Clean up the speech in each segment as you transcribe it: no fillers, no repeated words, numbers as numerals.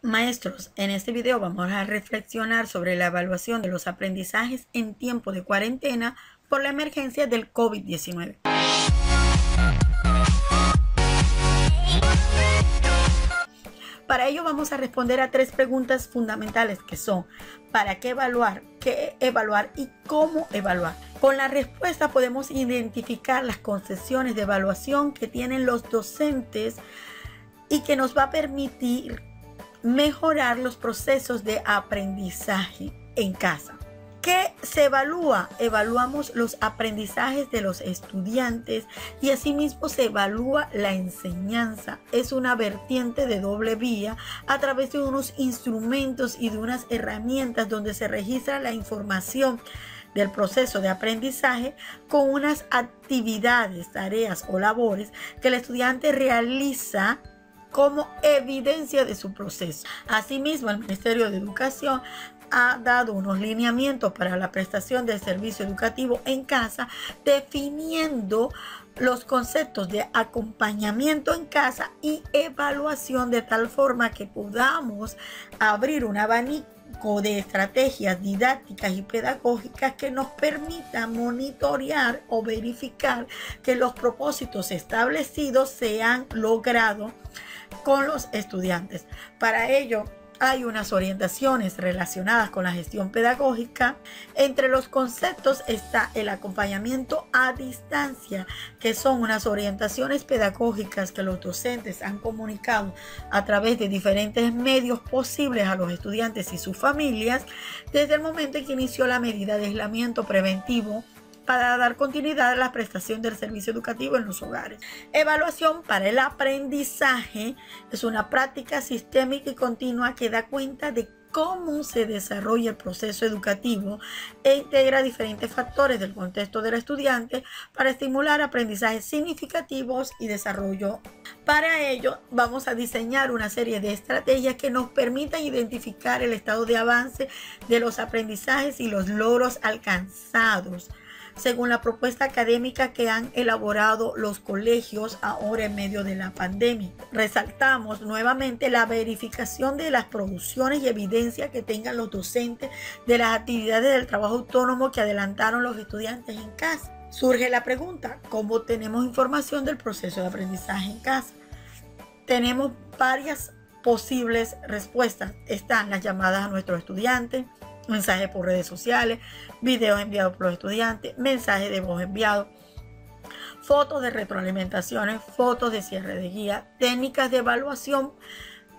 Maestros, en este video vamos a reflexionar sobre la evaluación de los aprendizajes en tiempo de cuarentena por la emergencia del COVID-19. Para ello vamos a responder a tres preguntas fundamentales que son: ¿para qué evaluar y cómo evaluar? Con la respuesta podemos identificar las concepciones de evaluación que tienen los docentes y que nos va a permitir mejorar los procesos de aprendizaje en casa. ¿Qué se evalúa? Evaluamos los aprendizajes de los estudiantes y asimismo se evalúa la enseñanza. Es una vertiente de doble vía a través de unos instrumentos y de unas herramientas donde se registra la información del proceso de aprendizaje con unas actividades, tareas o labores que el estudiante realiza como evidencia de su proceso. Asimismo, el Ministerio de Educación ha dado unos lineamientos para la prestación del servicio educativo en casa, definiendo los conceptos de acompañamiento en casa y evaluación, de tal forma que podamos abrir un abanico de estrategias didácticas y pedagógicas que nos permitan monitorear o verificar que los propósitos establecidos se han logrado con los estudiantes. Para ello hay unas orientaciones relacionadas con la gestión pedagógica. Entre los conceptos está el acompañamiento a distancia, que son unas orientaciones pedagógicas que los docentes han comunicado a través de diferentes medios posibles a los estudiantes y sus familias desde el momento en que inició la medida de aislamiento preventivo para dar continuidad a la prestación del servicio educativo en los hogares. Evaluación para el aprendizaje es una práctica sistémica y continua que da cuenta de cómo se desarrolla el proceso educativo e integra diferentes factores del contexto del estudiante para estimular aprendizajes significativos y desarrollo. Para ello vamos a diseñar una serie de estrategias que nos permitan identificar el estado de avance de los aprendizajes y los logros alcanzados según la propuesta académica que han elaborado los colegios ahora en medio de la pandemia. Resaltamos nuevamente la verificación de las producciones y evidencia que tengan los docentes de las actividades del trabajo autónomo que adelantaron los estudiantes en casa. Surge la pregunta: ¿cómo tenemos información del proceso de aprendizaje en casa? Tenemos varias posibles respuestas. Están las llamadas a nuestros estudiantes, mensajes por redes sociales, videos enviados por los estudiantes, mensajes de voz enviados, fotos de retroalimentaciones, fotos de cierre de guía, técnicas de evaluación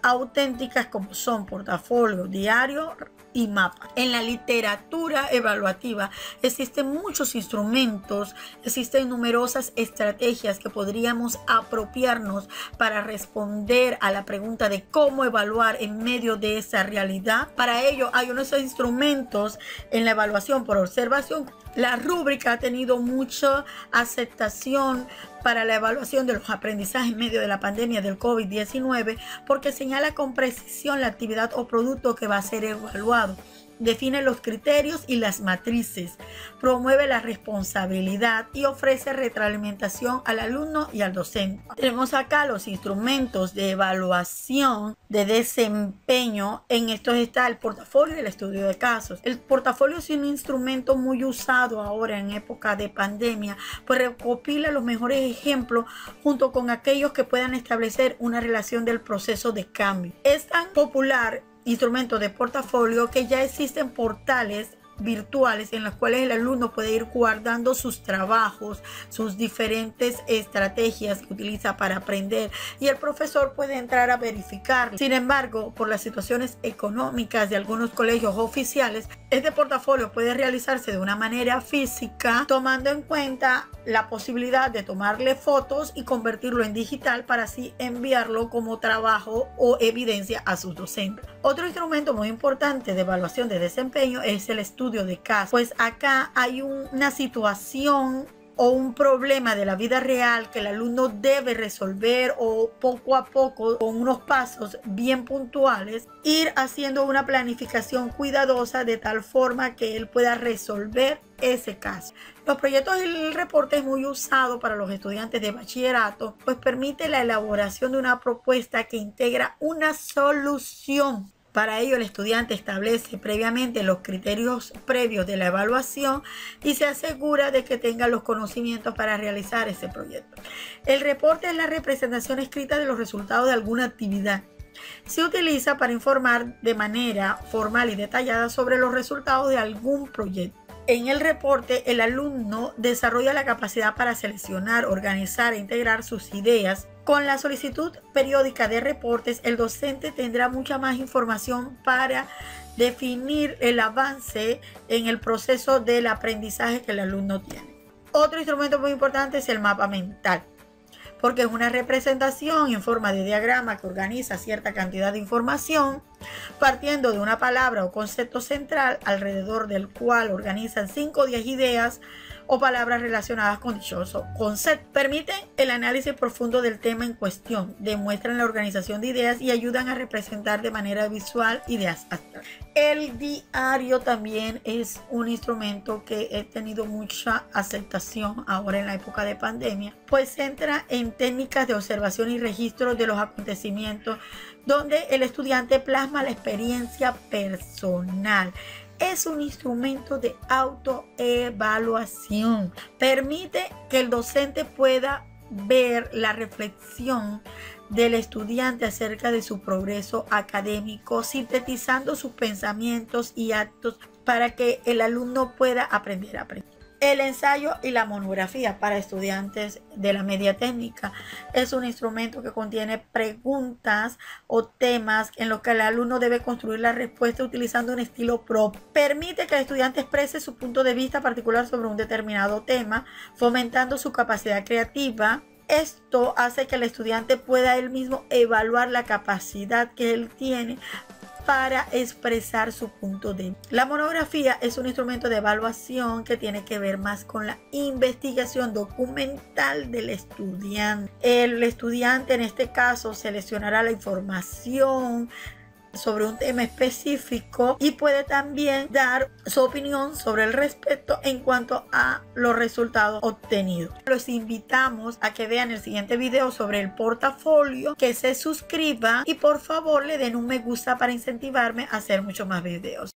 auténticas como son portafolio, diario y mapa. En la literatura evaluativa existen muchos instrumentos, existen numerosas estrategias que podríamos apropiarnos para responder a la pregunta de cómo evaluar en medio de esa realidad. Para ello hay unos instrumentos en la evaluación por observación. La rúbrica ha tenido mucha aceptación para la evaluación de los aprendizajes en medio de la pandemia del COVID-19 porque señala con precisión la actividad o producto que va a ser evaluado. Define los criterios y las matrices, promueve la responsabilidad y ofrece retroalimentación al alumno y al docente. Tenemos acá los instrumentos de evaluación de desempeño. En estos está el portafolio y el estudio de casos. El portafolio es un instrumento muy usado ahora en época de pandemia, pues recopila los mejores ejemplos junto con aquellos que puedan establecer una relación del proceso de cambio. Es tan popular instrumentos de portafolio que ya existen portales virtuales en los cuales el alumno puede ir guardando sus trabajos, sus diferentes estrategias que utiliza para aprender, y el profesor puede entrar a verificar. Sin embargo, por las situaciones económicas de algunos colegios oficiales, este portafolio puede realizarse de una manera física, tomando en cuenta la posibilidad de tomarle fotos y convertirlo en digital para así enviarlo como trabajo o evidencia a sus docentes. Otro instrumento muy importante de evaluación de desempeño es el estudio de caso, pues acá hay una situación o un problema de la vida real que el alumno debe resolver, o poco a poco, con unos pasos bien puntuales, ir haciendo una planificación cuidadosa de tal forma que él pueda resolver ese caso. Los proyectos y el reporte es muy usado para los estudiantes de bachillerato, pues permite la elaboración de una propuesta que integra una solución. Para ello, el estudiante establece previamente los criterios previos de la evaluación y se asegura de que tenga los conocimientos para realizar ese proyecto. El reporte es la representación escrita de los resultados de alguna actividad. Se utiliza para informar de manera formal y detallada sobre los resultados de algún proyecto. En el reporte, el alumno desarrolla la capacidad para seleccionar, organizar e integrar sus ideas. Con la solicitud periódica de reportes, el docente tendrá mucha más información para definir el avance en el proceso del aprendizaje que el alumno tiene. Otro instrumento muy importante es el mapa mental, porque es una representación en forma de diagrama que organiza cierta cantidad de información partiendo de una palabra o concepto central alrededor del cual organizan 5 o 10 ideas o palabras relacionadas con dichoso concepto. Permiten el análisis profundo del tema en cuestión, demuestran la organización de ideas y ayudan a representar de manera visual ideas abstractas. El diario también es un instrumento que ha tenido mucha aceptación ahora en la época de pandemia, pues se centra en técnicas de observación y registro de los acontecimientos, donde el estudiante plasma la experiencia personal. Es un instrumento de autoevaluación. Permite que el docente pueda ver la reflexión del estudiante acerca de su progreso académico, sintetizando sus pensamientos y actos para que el alumno pueda aprender a aprender. El ensayo y la monografía para estudiantes de la media técnica es un instrumento que contiene preguntas o temas en los que el alumno debe construir la respuesta utilizando un estilo propio. Permite que el estudiante exprese su punto de vista particular sobre un determinado tema, fomentando su capacidad creativa. Esto hace que el estudiante pueda él mismo evaluar la capacidad que él tiene para expresar su punto de vista. La monografía es un instrumento de evaluación que tiene que ver más con la investigación documental del estudiante. El estudiante en este caso seleccionará la información sobre un tema específico y puede también dar su opinión sobre el respecto en cuanto a los resultados obtenidos. Los invitamos a que vean el siguiente video sobre el portafolio, que se suscriban y por favor le den un me gusta para incentivarme a hacer muchos más videos.